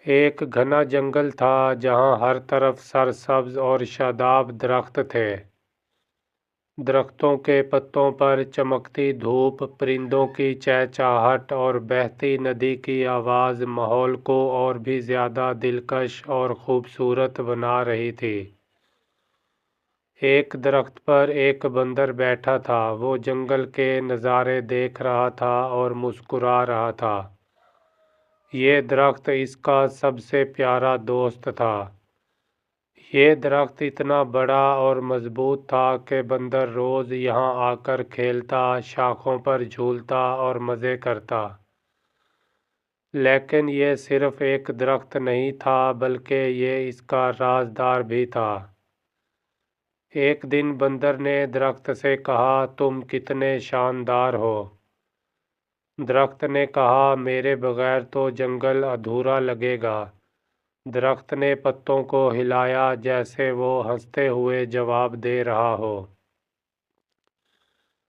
ایک گھنا جنگل تھا جہاں ہر طرف سرسبز اور شاداب درخت تھے۔ درختوں کے پتوں پر چمکتی دھوپ، پرندوں کی چہچہاہٹ اور بہتی ندی کی آواز ماحول کو اور بھی زیادہ دلکش اور خوبصورت بنا رہی تھی۔ ایک درخت پر ایک بندر بیٹھا تھا۔ وہ جنگل کے نظارے دیکھ رہا تھا اور مسکرا رہا تھا۔ یہ درخت اس کا سب سے پیارا دوست تھا۔ یہ درخت اتنا بڑا اور مضبوط تھا کہ بندر روز یہاں آ کر کھیلتا، شاخوں پر جھولتا اور مزے کرتا۔ لیکن یہ صرف ایک درخت نہیں تھا بلکہ یہ اس کا رازدار بھی تھا۔ ایک دن بندر نے درخت سے کہا، تم کتنے شاندار ہو۔ درخت نے کہا، میرے بغیر تو جنگل ادھورا لگے گا۔ درخت نے پتوں کو ہلایا جیسے وہ ہنستے ہوئے جواب دے رہا ہو۔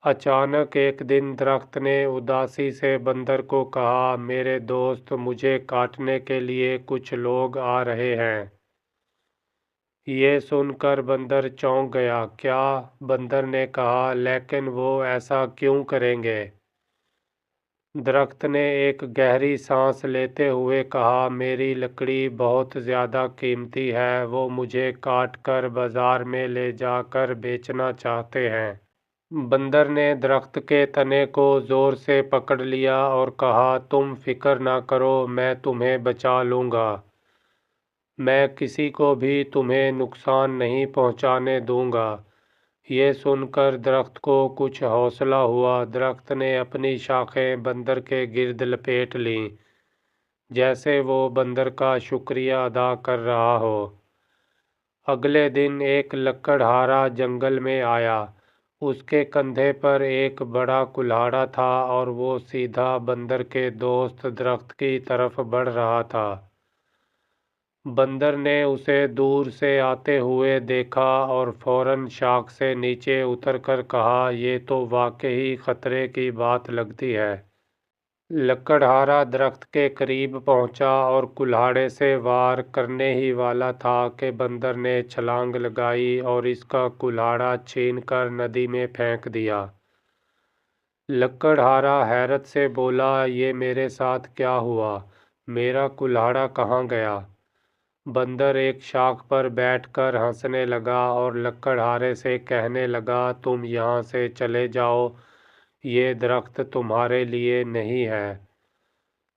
اچانک ایک دن درخت نے اداسی سے بندر کو کہا، میرے دوست، مجھے کاٹنے کے لیے کچھ لوگ آ رہے ہیں۔ یہ سن کر بندر چونک گیا۔ کیا؟ بندر نے کہا، لیکن وہ ایسا کیوں کریں گے؟ درخت نے ایک گہری سانس لیتے ہوئے کہا، میری لکڑی بہت زیادہ قیمتی ہے، وہ مجھے کاٹ کر بازار میں لے جا کر بیچنا چاہتے ہیں۔ بندر نے درخت کے تنے کو زور سے پکڑ لیا اور کہا، تم فکر نہ کرو، میں تمہیں بچا لوں گا۔ میں کسی کو بھی تمہیں نقصان نہیں پہنچانے دوں گا۔ یہ سن کر درخت کو کچھ حوصلہ ہوا۔ درخت نے اپنی شاخیں بندر کے گرد لپیٹ لیں، جیسے وہ بندر کا شکریہ ادا کر رہا ہو۔ اگلے دن ایک لکڑہارا جنگل میں آیا۔ اس کے کندھے پر ایک بڑا کلہاڑا تھا اور وہ سیدھا بندر کے دوست درخت کی طرف بڑھ رہا تھا۔ بندر نے اسے دور سے آتے ہوئے دیکھا اور فوراً شاخ سے نیچے اتر کر کہا، یہ تو واقعی خطرے کی بات لگتی ہے۔ لکڑہارا درخت کے قریب پہنچا اور کلہاڑے سے وار کرنے ہی والا تھا کہ بندر نے چھلانگ لگائی اور اس کا کلہاڑا چھین کر ندی میں پھینک دیا۔ لکڑہارا حیرت سے بولا، یہ میرے ساتھ کیا ہوا؟ میرا کلہاڑا کہاں گیا؟ بندر ایک شاخ پر بیٹھ کر ہنسنے لگا اور لکڑہارے سے کہنے لگا، تم یہاں سے چلے جاؤ، یہ درخت تمہارے لیے نہیں ہے۔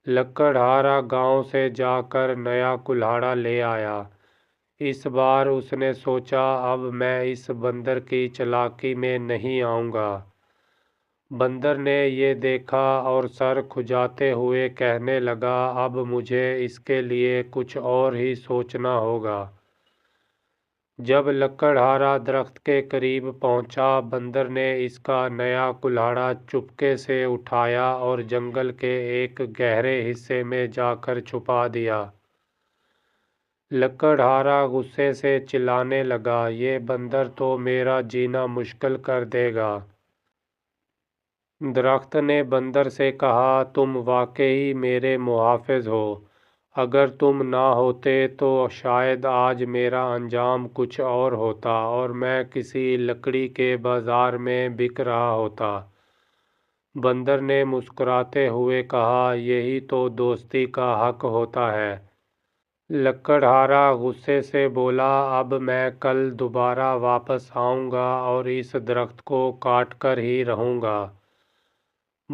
لکڑہارا گاؤں سے جا کر نیا کلہاڑا لے آیا۔ اس بار اس نے سوچا، اب میں اس بندر کی چالاکی میں نہیں آؤں گا۔ بندر نے یہ دیکھا اور سر کھجاتے ہوئے کہنے لگا، اب مجھے اس کے لیے کچھ اور ہی سوچنا ہوگا۔ جب لکڑہارا درخت کے قریب پہنچا، بندر نے اس کا نیا کلہاڑا چپکے سے اٹھایا اور جنگل کے ایک گہرے حصے میں جا کر چھپا دیا۔ لکڑہارا غصے سے چلانے لگا، یہ بندر تو میرا جینا مشکل کر دے گا۔ درخت نے بندر سے کہا، تم واقعی میرے محافظ ہو۔ اگر تم نہ ہوتے تو شاید آج میرا انجام کچھ اور ہوتا اور میں کسی لکڑی کے بازار میں بک رہا ہوتا۔ بندر نے مسکراتے ہوئے کہا، یہی تو دوستی کا حق ہوتا ہے۔ لکڑہارا غصے سے بولا، اب میں کل دوبارہ واپس آؤں گا اور اس درخت کو کاٹ کر ہی رہوں گا۔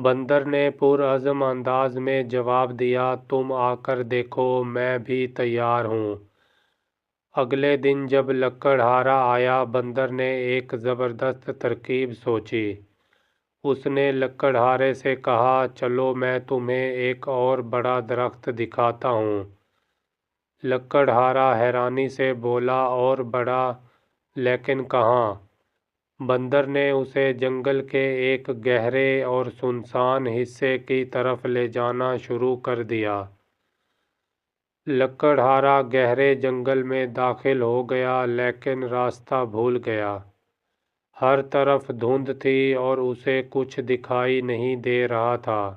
بندر نے پرعزم انداز میں جواب دیا، تم آ کر دیکھو، میں بھی تیار ہوں۔ اگلے دن جب لکڑہارا آیا، بندر نے ایک زبردست ترکیب سوچی۔ اس نے لکڑہارے سے کہا، چلو میں تمہیں ایک اور بڑا درخت دکھاتا ہوں۔ لکڑہارا حیرانی سے بولا، اور بڑا؟ لیکن کہاں؟ بندر نے اسے جنگل کے ایک گہرے اور سنسان حصے کی طرف لے جانا شروع کر دیا۔ لکڑہارا گہرے جنگل میں داخل ہو گیا لیکن راستہ بھول گیا۔ ہر طرف دھند تھی اور اسے کچھ دکھائی نہیں دے رہا تھا۔